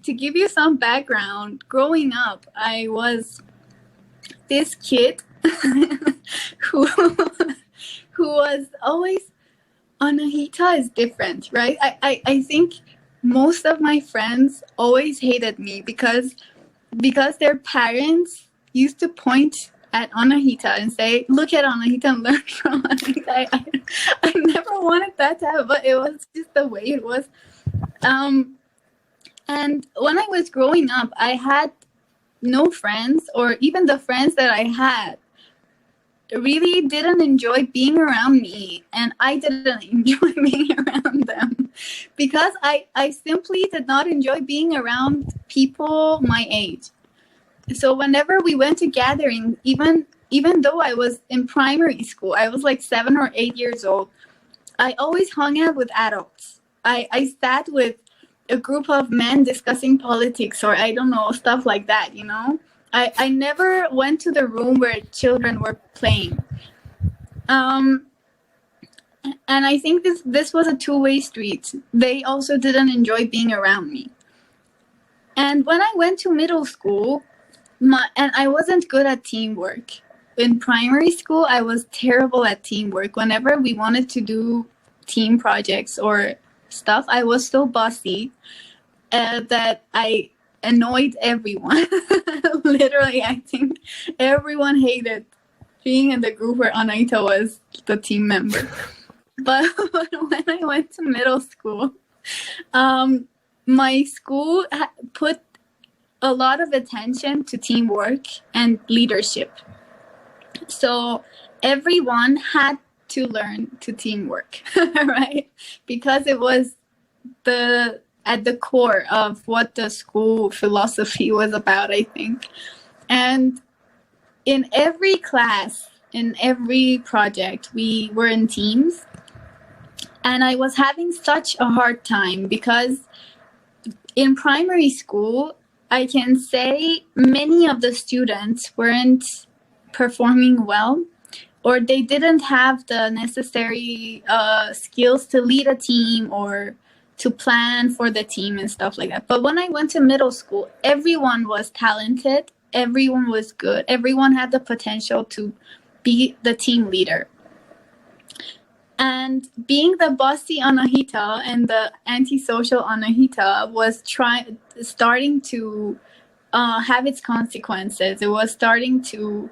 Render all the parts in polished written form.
to give you some background, growing up, I was this kid who who was always, Anahita is different, right? I think most of my friends always hated me because their parents used to point at Anahita and say, look at Anahita and learn from Anahita. I never wanted that to happen, but it was just the way it was. And when I was growing up, I had no friends, or even the friends that I had really didn't enjoy being around me, and I didn't enjoy being around them because I simply did not enjoy being around people my age. So whenever we went to gatherings, even though I was in primary school, I was like 7 or 8 years old, I always hung out with adults. I sat with a group of men discussing politics, or I don't know, stuff like that, you know? I never went to the room where children were playing. And I think this was a two-way street. They also didn't enjoy being around me. And when I went to middle school, and I wasn't good at teamwork. In primary school, I was terrible at teamwork. Whenever we wanted to do team projects or stuff, I was so bossy that I annoyed everyone. Literally, I think everyone hated being in the group where Anahita was the team member. But when I went to middle school, my school put a lot of attention to teamwork and leadership. So everyone had to learn to teamwork, right? Because it was at the core of what the school philosophy was about, I think. And in every class, in every project, we were in teams. And I was having such a hard time because in primary school, I can say many of the students weren't performing well, or they didn't have the necessary skills to lead a team or to plan for the team and stuff like that. But when I went to middle school, everyone was talented, everyone was good, everyone had the potential to be the team leader. And being the bossy Anahita and the antisocial Anahita was starting to have its consequences. It was starting to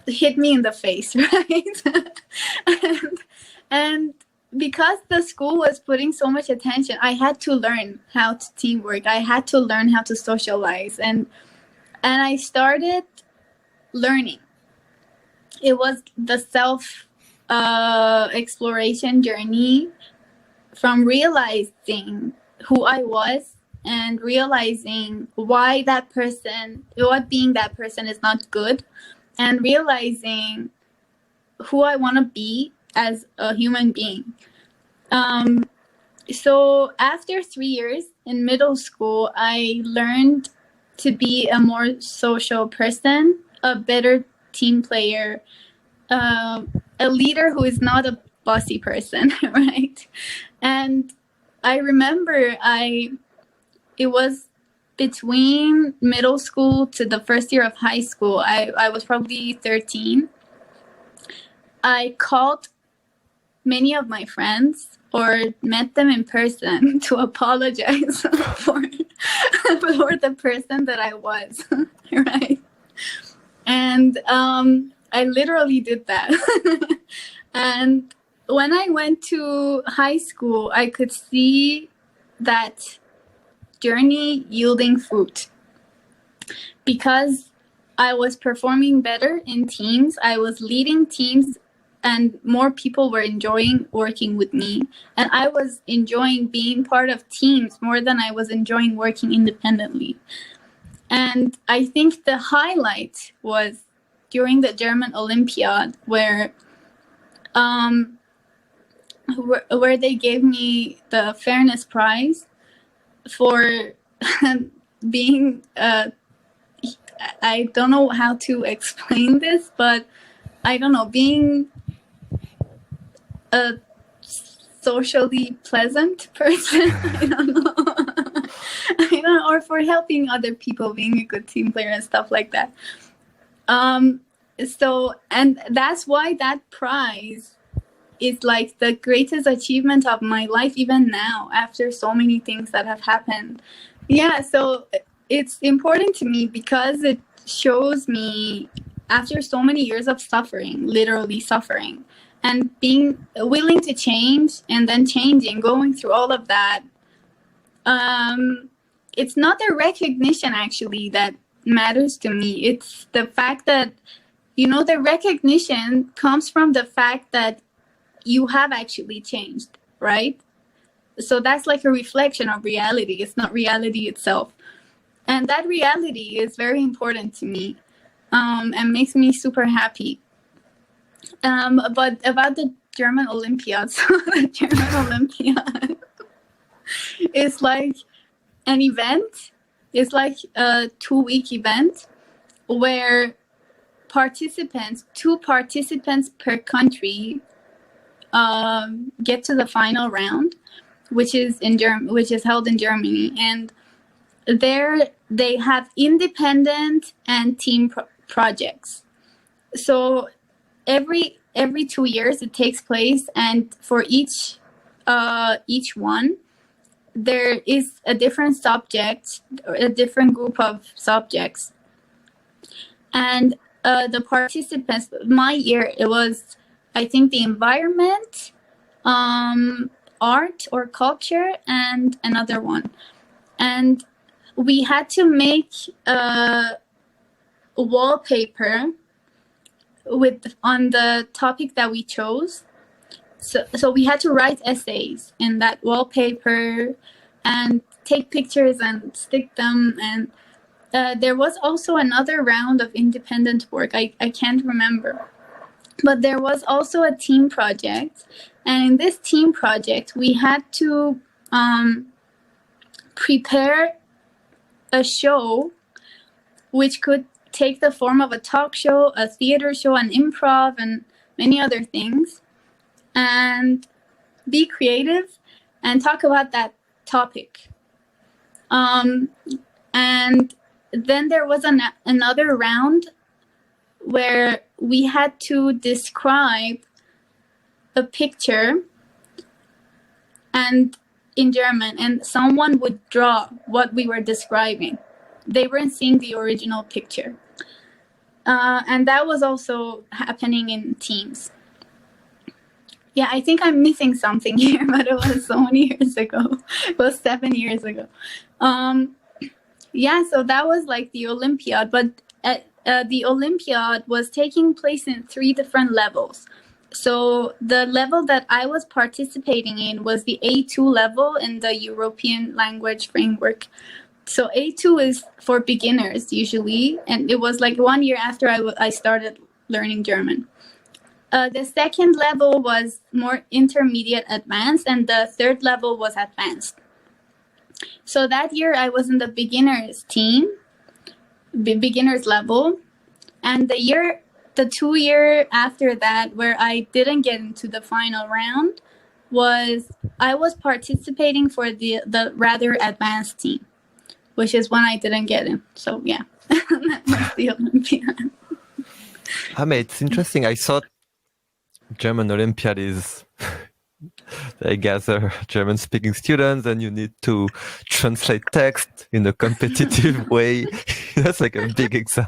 hit me in the face, right? and because the school was putting so much attention, I had to learn how to teamwork. I had to learn how to socialize, and I started learning. It was the self exploration journey from realizing who I was and realizing why being that person is not good, and realizing who I want to be as a human being. So after 3 years in middle school, I learned to be a more social person, a better team player, a leader who is not a bossy person, right? And I remember it was between middle school to the first year of high school. I was probably 13. I called many of my friends or met them in person to apologize for the person that I was, right? And I literally did that. And when I went to high school, I could see that journey yielding fruit because I was performing better in teams. I was leading teams and more people were enjoying working with me. And I was enjoying being part of teams more than I was enjoying working independently. And I think the highlight was during the German Olympiad where they gave me the Fairness Prize for being, I don't know how to explain this, but I don't know, being a socially pleasant person. I don't or for helping other people, being a good team player and stuff like that. So, and that's why that prize is like the greatest achievement of my life, even now, after so many things that have happened. Yeah, so it's important to me because it shows me, after so many years of suffering, literally suffering, and being willing to change and then changing, going through all of that, it's not the recognition actually that matters to me. It's the fact that, the recognition comes from the fact that you have actually changed, right? So that's like a reflection of reality. It's not reality itself. And that reality is very important to me, and makes me super happy. But about the German Olympiads, the German Olympiad is like an event. It's like a 2-week event where two participants per country get to the final round, which is held in Germany, and there they have independent and team projects. So every 2 years it takes place, and for each one there is a different subject, or a different group of subjects, and the participants. My year, it was, I think, the environment, art or culture, and another one. And we had to make a wallpaper on the topic that we chose. So we had to write essays in that wallpaper and take pictures and stick them. And there was also another round of independent work. I can't remember. But there was also a team project. And in this team project, we had to prepare a show which could take the form of a talk show, a theater show, an improv, and many other things, and be creative and talk about that topic. And then there was another round where we had to describe a picture and in German, and someone would draw what we were describing. They weren't seeing the original picture. And that was also happening in teams. Yeah, I think I'm missing something here, but it was so many years ago. It was 7 years ago. Yeah, so that was like the Olympiad, but the Olympiad was taking place in 3 different levels. So the level that I was participating in was the A2 level in the European language framework. So A2 is for beginners usually, and it was like 1 year after I started learning German. The second level was more intermediate advanced, and the third level was advanced. So that year I was in the beginners team, beginners level, and the 2 year after that, where I didn't get into the final round, I was participating for the rather advanced team, which is when I didn't get in. So yeah, that was the Olympiad. It's interesting. I thought German Olympiad is they gather German-speaking students, and you need to translate text in a competitive way. That's like a big exam.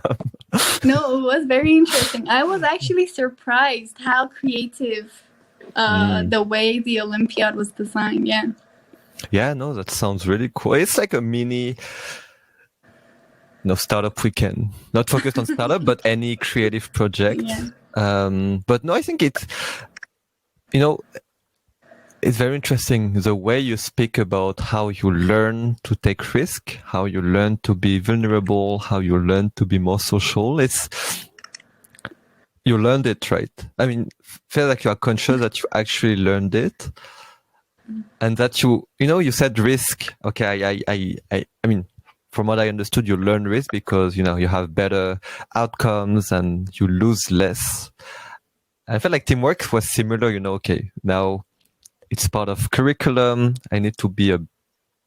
No, it was very interesting. I was actually surprised how creative the way the Olympiad was designed. Yeah. Yeah, no, that sounds really cool. It's like a mini startup weekend. Not focused on startup, but any creative project. Yeah. But no, I think it's very interesting the way you speak about how you learn to take risk, how you learn to be vulnerable, how you learn to be more social. You learned it, right? I mean, feel like you are conscious that you actually learned it, and that you said risk. Okay, I mean, from what I understood, you learn risk because you have better outcomes and you lose less. I felt like teamwork was similar. Okay, now it's part of curriculum. I need to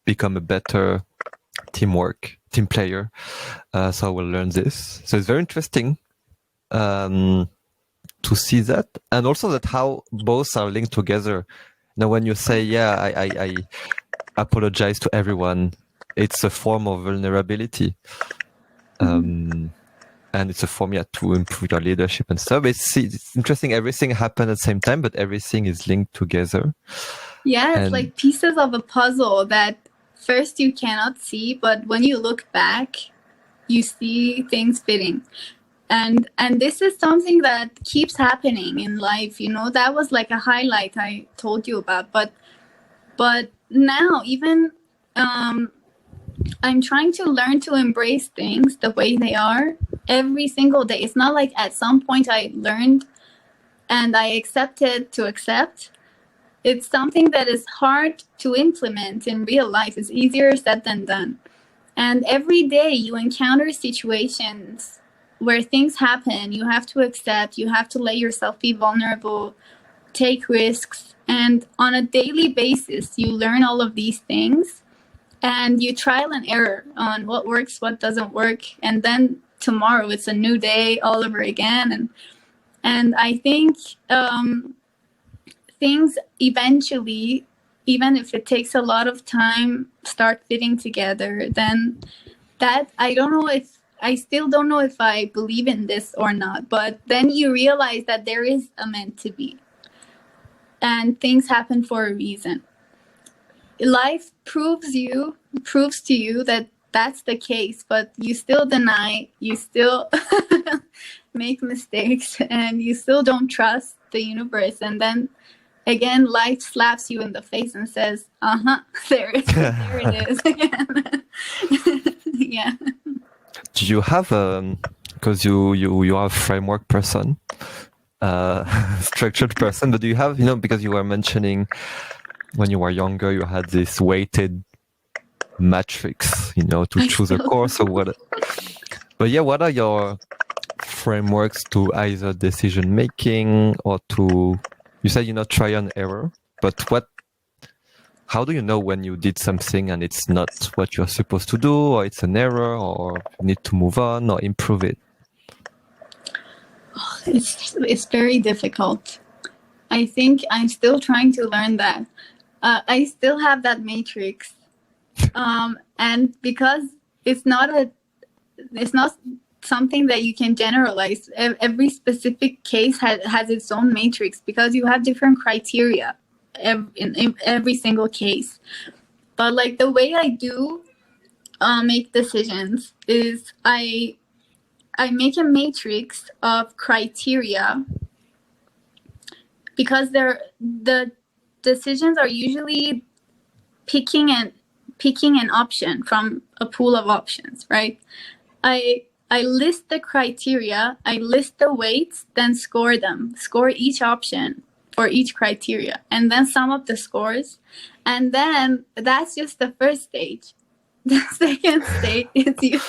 become a better teamwork, team player. So I will learn this. So it's very interesting to see that, and also that how both are linked together. Now, when you say, "Yeah, I apologize to everyone," it's a form of vulnerability, and it's a form to improve your leadership and stuff. It's interesting. Everything happened at the same time, but everything is linked together. Yeah, it's like pieces of a puzzle that first you cannot see, but when you look back, you see things fitting. And this is something that keeps happening in life. You know, that was like a highlight I told you about. But now even I'm trying to learn to embrace things the way they are every single day. It's not like at some point I learned and I accepted to accept. It's something that is hard to implement in real life. It's easier said than done. And every day you encounter situations where things happen, you have to accept, you have to let yourself be vulnerable, take risks. And on a daily basis, you learn all of these things and you trial and error on what works, what doesn't work. And then tomorrow it's a new day all over again. And I think things eventually, even if it takes a lot of time, start fitting together. Then that, I still don't know if I believe in this or not, but then you realize that there is a meant to be and things happen for a reason. Life proves to you that that's the case, but you still deny, you still make mistakes, and you still don't trust the universe. And then again, life slaps you in the face and says, there it is again. Yeah. Do you have because you are a framework person, structured person, but do you have, because you were mentioning when you were younger you had this weighted matrix, to choose a course or what? But yeah, what are your frameworks to either decision making or to, you said trial and error, but how do you know when you did something and it's not what you're supposed to do, or it's an error, or you need to move on or improve it? It's very difficult. I think I'm still trying to learn that. I still have that matrix. And because it's not something that you can generalize. Every specific case has its own matrix because you have different criteria in every single case. But like the way I do make decisions is I make a matrix of criteria because the decisions are usually picking an option from a pool of options, right? I list the criteria, I list the weights, then score them. Score each option for each criteria, and then sum up the scores. And then that's just the first stage. The second stage is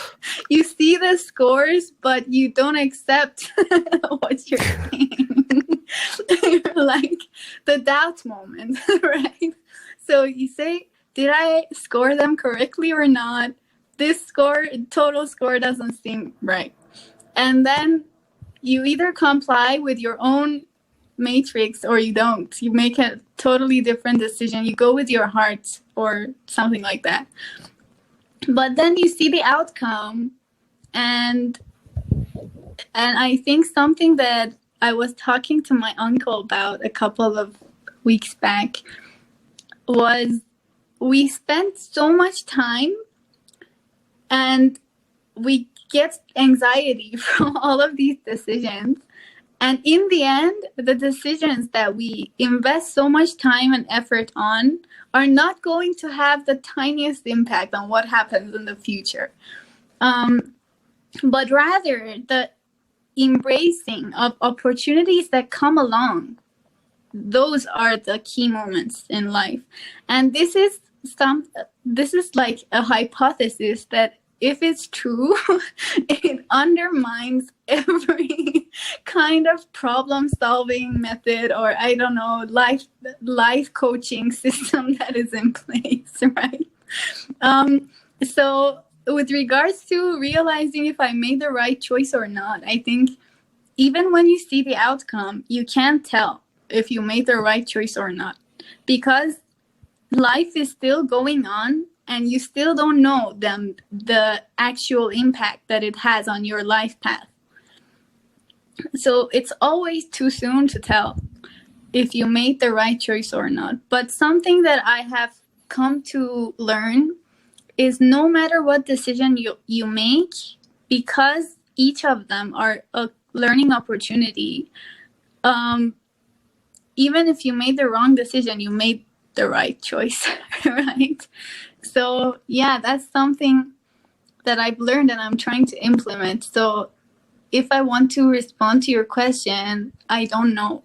you see the scores, but you don't accept what you're seeing. Like the doubt moment, right? So you say, did I score them correctly or not? This total score doesn't seem right. And then you either comply with your own matrix or you don't. You make a totally different decision. You go with your heart or something like that. But then you see the outcome. And I think something that I was talking to my uncle about a couple of weeks back was we spent so much time and we get anxiety from all of these decisions. And in the end, the decisions that we invest so much time and effort on are not going to have the tiniest impact on what happens in the future. But rather, the embracing of opportunities that come along, those are the key moments in life. And this is like a hypothesis that if it's true, it undermines every kind of problem-solving method or, I don't know, life coaching system that is in place, right? So with regards to realizing if I made the right choice or not, I think even when you see the outcome, you can't tell if you made the right choice or not, because life is still going on and you still don't know the actual impact that it has on your life path. So it's always too soon to tell if you made the right choice or not. But something that I have come to learn is no matter what decision you make, because each of them are a learning opportunity, even if you made the wrong decision, you made the right choice, right? So yeah, that's something that I've learned and I'm trying to implement. So if I want to respond to your question, I don't know.